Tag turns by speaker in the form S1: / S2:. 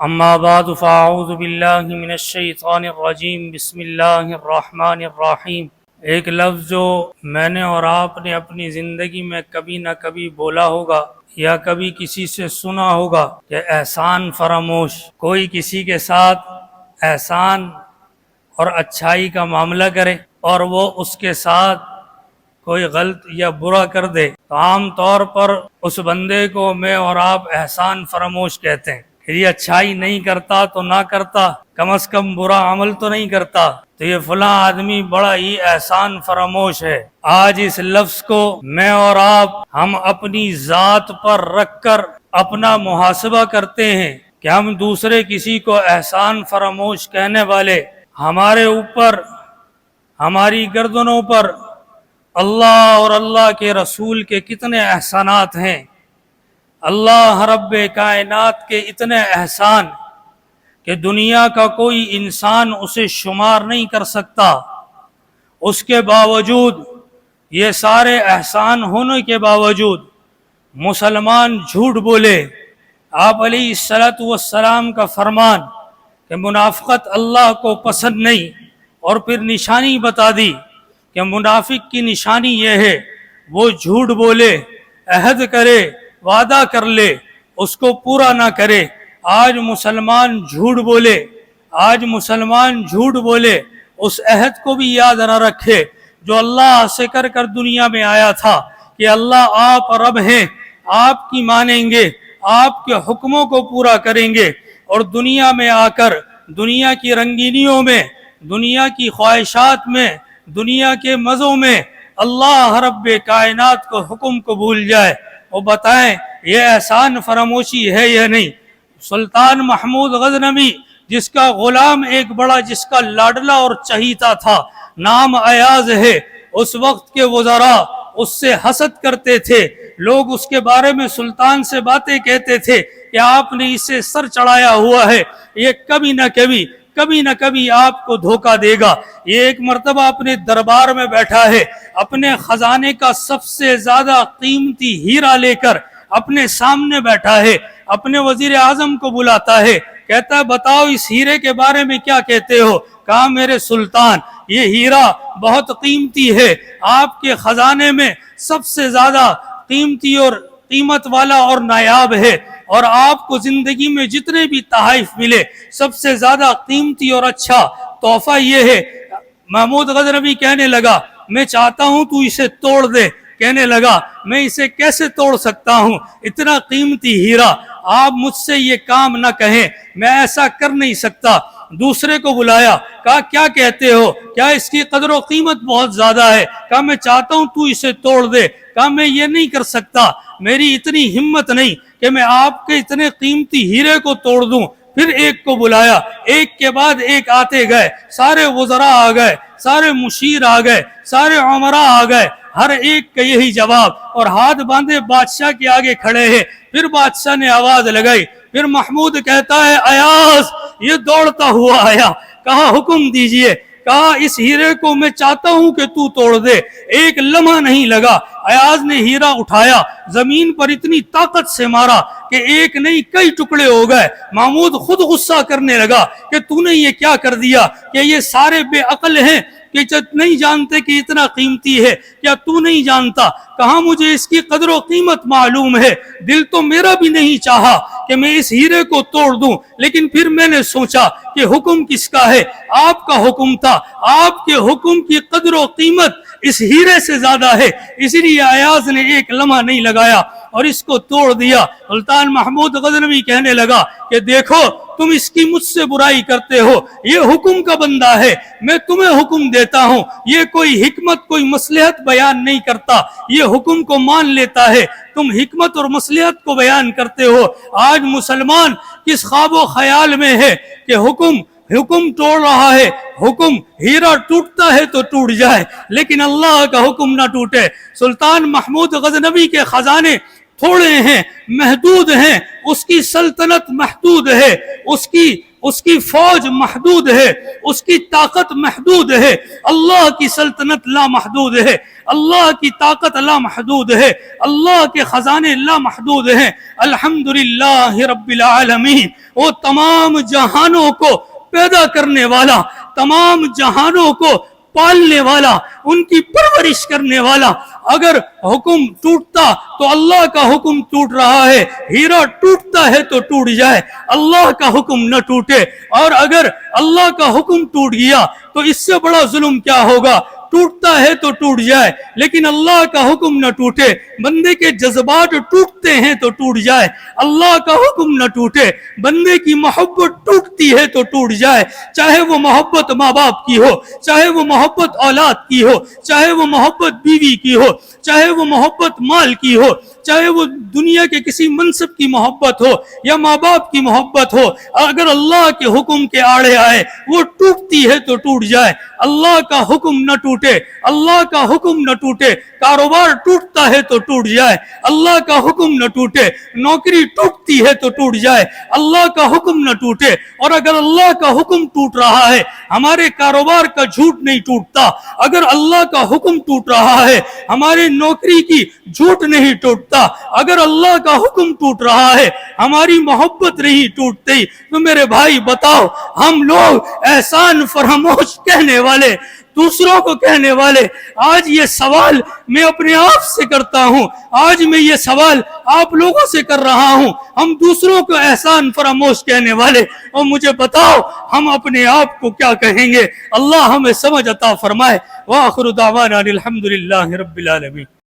S1: اما بعد فاعوذ باللہ من الشیطان الرجیم بسم اللہ الرحمن الرحیم۔ ایک لفظ جو میں نے اور آپ نے اپنی زندگی میں کبھی نہ کبھی بولا ہوگا یا کبھی کسی سے سنا ہوگا کہ احسان فراموش۔ کوئی کسی کے ساتھ احسان اور اچھائی کا معاملہ کرے اور وہ اس کے ساتھ کوئی غلط یا برا کر دے تو عام طور پر اس بندے کو میں اور آپ احسان فراموش کہتے ہیں۔ یہ اچھائی نہیں کرتا تو نہ کرتا، کم از کم برا عمل تو نہیں کرتا، تو یہ فلاں آدمی بڑا ہی احسان فراموش ہے۔ آج اس لفظ کو میں اور آپ ہم اپنی ذات پر رکھ کر اپنا محاسبہ کرتے ہیں کہ ہم دوسرے کسی کو احسان فراموش کہنے والے، ہمارے اوپر، ہماری گردنوں پر اللہ اور اللہ کے رسول کے کتنے احسانات ہیں، اللہ رب کائنات کے اتنے احسان کہ دنیا کا کوئی انسان اسے شمار نہیں کر سکتا۔ اس کے باوجود، یہ سارے احسان ہونے کے باوجود مسلمان جھوٹ بولے۔ آپ علیہ السلام کا فرمان کہ منافقت اللہ کو پسند نہیں، اور پھر نشانی بتا دی کہ منافق کی نشانی یہ ہے وہ جھوٹ بولے، عہد کرے، وعدہ کر لے، اس کو پورا نہ کرے۔ آج مسلمان جھوٹ بولے، آج مسلمان جھوٹ بولے، اس عہد کو بھی یاد نہ رکھے جو اللہ سے کر کر دنیا میں آیا تھا کہ اللہ آپ رب ہیں، آپ کی مانیں گے، آپ کے حکموں کو پورا کریں گے، اور دنیا میں آ کر دنیا کی رنگینیوں میں، دنیا کی خواہشات میں، دنیا کے مزوں میں اللہ رب کائنات کو حکم کو بھول جائے۔ وہ بتائیں یہ احسان فراموشی ہے یا نہیں؟ سلطان محمود غزنوی، جس کا غلام ایک بڑا، جس کا لاڈلا اور چہیتا تھا، نام ایاز ہے، اس وقت کے وزراء اس سے حسد کرتے تھے، لوگ اس کے بارے میں سلطان سے باتیں کہتے تھے کہ آپ نے اسے سر چڑھایا ہوا ہے، یہ کبھی نہ کبھی آپ کو دھوکہ دے گا۔ یہ ایک مرتبہ اپنے دربار میں بیٹھا ہے، اپنے خزانے کا سب سے زیادہ قیمتی ہیرا لے کر اپنے سامنے بیٹھا ہے، اپنے وزیر اعظم کو بلاتا ہے، کہتا ہے بتاؤ اس ہیرے کے بارے میں کیا کہتے ہو؟ کہا میرے سلطان یہ ہیرا بہت قیمتی ہے، آپ کے خزانے میں سب سے زیادہ قیمتی اور قیمت والا اور نایاب ہے، اور آپ کو زندگی میں جتنے بھی تحائف ملے سب سے زیادہ قیمتی اور اچھا تحفہ یہ ہے۔ محمود غزنوی کہنے لگا میں چاہتا ہوں تو اسے توڑ دے۔ کہنے لگا میں اسے کیسے توڑ سکتا ہوں، اتنا قیمتی ہیرا، آپ مجھ سے یہ کام نہ کہیں، میں ایسا کر نہیں سکتا۔ دوسرے کو بلایا، کہا کیا کہتے ہو، کیا اس کی قدر و قیمت بہت زیادہ ہے؟ کہا میں چاہتا ہوں تو اسے توڑ دے۔ کہا میں یہ نہیں کر سکتا، میری اتنی ہمت نہیں کہ میں آپ کے اتنے قیمتی ہیرے کو توڑ دوں۔ پھر ایک کو بلایا، ایک کے بعد ایک آتے گئے، سارے وزراء آ گئے، سارے مشیر آ گئے، سارے عمراء آ گئے، ہر ایک کا یہی جواب، اور ہاتھ باندھے بادشاہ کے آگے کھڑے ہیں۔ پھر بادشاہ نے آواز لگائی، پھر محمود کہتا ہے ایاز یہ دوڑتا ہوا آیا، کہا حکم دیجئے، کہا اس ہیرے کو میں چاہتا ہوں کہ تو توڑ دے۔ ایک لمحہ نہیں لگا، ایاز نے ہیرا اٹھایا، زمین پر اتنی طاقت سے مارا کہ ایک نہیں کئی ٹکڑے ہو گئے۔ محمود خود غصہ کرنے لگا کہ تو نے یہ کیا کر دیا، کہ یہ سارے بے عقل ہیں کہ نہیں جانتے کہ اتنا قیمتی ہے، کیا تو نہیں جانتا؟ کہاں مجھے اس کی قدر و قیمت معلوم ہے، دل تو میرا بھی نہیں چاہا کہ میں اس ہیرے کو توڑ دوں، لیکن پھر میں نے سوچا کہ حکم کس کا ہے؟ آپ کا حکم تھا، آپ کے حکم کی قدر و قیمت اس ہیرے سے زیادہ ہے، اس لیے ایاز نے ایک لمحہ نہیں لگایا اور اس کو توڑ دیا۔ سلطان محمود غزنوی کہنے لگا کہ دیکھو تم اس کی مجھ سے برائی کرتے ہو، یہ حکم کا بندہ ہے، میں تمہیں حکم دیتا ہوں، یہ کوئی حکمت کوئی مصلحت بیان نہیں کرتا، یہ حکم کو مان لیتا ہے، تم حکمت اور مصلحت کو بیان کرتے ہو۔ آج مسلمان کس خواب و خیال میں ہے کہ حکم توڑ رہا ہے، حکم ہیرا ٹوٹتا ہے تو ٹوٹ جائے لیکن اللہ کا حکم نہ ٹوٹے۔ سلطان محمود غزنوی کے خزانے تھوڑے ہیں، محدود ہیں، اس کی سلطنت محدود ہے، اس کی اس کی فوج محدود ہے، اس کی طاقت محدود ہے، اللہ کی سلطنت لامحدود ہے، اللہ کی طاقت لامحدود ہے، اللہ کے خزانے لامحدود ہیں۔ الحمدللہ رب العالمین، وہ تمام جہانوں کو پیدا کرنے والا، تمام جہانوں کو پالنے والا، ان کی پرورش کرنے والا۔ اگر حکم ٹوٹتا تو اللہ کا حکم ٹوٹ رہا ہے، ہیرا ٹوٹتا ہے تو ٹوٹ جائے، اللہ کا حکم نہ ٹوٹے۔ اور اگر اللہ کا حکم ٹوٹ گیا تو اس سے بڑا ظلم کیا ہوگا؟ ٹوٹتا ہے تو ٹوٹ جائے لیکن اللہ کا حکم نہ ٹوٹے۔ بندے کے جذبات ٹوٹتے ہیں تو ٹوٹ جائے، اللہ کا حکم نہ ٹوٹے۔ بندے کی محبت ٹوٹتی ہے تو ٹوٹ جائے، چاہے وہ محبت ماں باپ کی ہو، چاہے وہ محبت اولاد کی ہو، چاہے وہ محبت بیوی کی ہو، چاہے وہ محبت مال کی ہو، چاہے وہ دنیا کے کسی منصب کی محبت ہو یا ماں باپ کی محبت ہو، اگر اللہ کے حکم کے آڑے آئے وہ ٹوٹتی ہے تو ٹوٹ جائے۔ اللہ کا حکم نہ ٹوٹے، اللہ کا حکم نہ ٹوٹے۔ کاروبار ٹوٹتا ہے تو ٹوٹ جائے، اللہ کا حکم نہ ٹوٹے۔ نوکری ٹوٹتی ہے تو ٹوٹ جائے، اللہ کا حکم نہ ٹوٹے۔ اور اگر اللہ کا حکم ٹوٹ رہا ہے، ہمارے کاروبار کا جھوٹ نہیں ٹوٹتا۔ اگر اللہ کا حکم ٹوٹ رہا ہے، ہمارے نوکری کی جھوٹ نہیں ٹوٹتا۔ اگر اللہ کا حکم ٹوٹ رہا ہے، ہماری محبت نہیں ٹوٹتی۔ تو میرے بھائی بتاؤ، ہم لوگ احسان فراموش کہنے والے، دوسروں کو کہنے والے، آج یہ سوال میں اپنے آپ سے کرتا ہوں، آج میں یہ سوال آپ لوگوں سے کر رہا ہوں، ہم دوسروں کو احسان فراموش کہنے والے، اور مجھے بتاؤ ہم اپنے آپ کو کیا کہیں گے؟ اللہ ہمیں سمجھ عطا فرمائے۔ وآخر دعوانا الحمدللہ رب العالمین۔